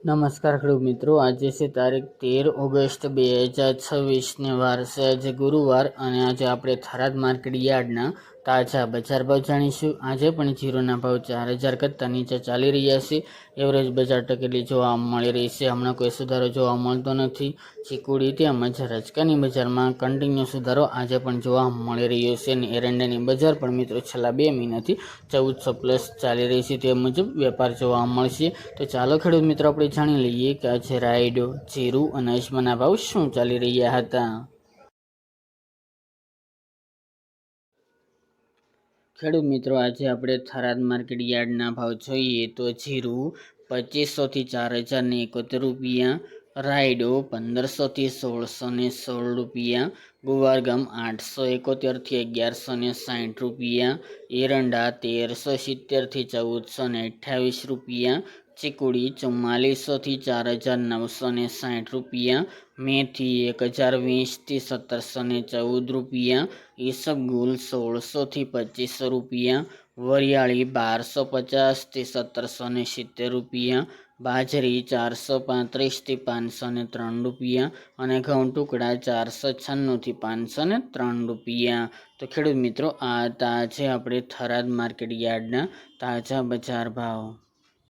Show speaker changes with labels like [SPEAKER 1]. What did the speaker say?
[SPEAKER 1] નમસ્કાર ખેડૂત મિત્રો, આજે છે તારીખ 13 ઓગસ્ટ 2026 વાર છે આજે ગુરુવાર અને આજે આપણે થરાદ માર્કેટ યાર્ડના તાજા બજાર ભાવ જાણીશું। આજે પણ જીરોના ભાવ 4000 કરતાં નીચે ચાલી રહ્યા છે। એવરેજ બજાર ટકેલી જોવા મળી રહી છે, હમણાં કોઈ સુધારો જોવા મળતો નથી। ચીકુડી તેમજ રચકાની બજારમાં કન્ટિન્યુ સુધારો આજે પણ જોવા મળી રહ્યો છે અને એરંડાની બજાર પણ મિત્રો છેલ્લા 2 મહિનાથી 1400+ ચાલી રહી છે, તે મુજબ વેપાર જોવા મળશે। તો ચાલો ખેડૂત મિત્રો આપણે જાણી લઈએ કે આજે રાયડો, જીરું અને અજમાના ભાવ શું ચાલી રહ્યા હતા। ખેડૂત મિત્રો, આજે આપણે થરાદ માર્કેટ યાર્ડના ભાવ જોઈએ તો જીરું 2500 થી 4071 રૂપિયા, રાયડો 1500 થી 1616 રૂપિયા, ગુવારગામ 871 થી 1160 રૂપિયા, એરંડા 1370 થી 1428 રૂપિયા, ચીકુડી 4400 થી 4960 રૂપિયા, મેથી 1020 થી 1714 રૂપિયા, ઈસબગુલ 1600 થી 2500 રૂપિયા, વરિયાળી 1250 થી 1770 રૂપિયા, બાજરી 435 થી 503 રૂપિયા અને ઘઉં ટુકડા 496 થી 503 રૂપિયા। તો ખેડૂત મિત્રો, આ તાજે આપણે થરાદ માર્કેટ યાર્ડના તાજા બજાર ભાવ।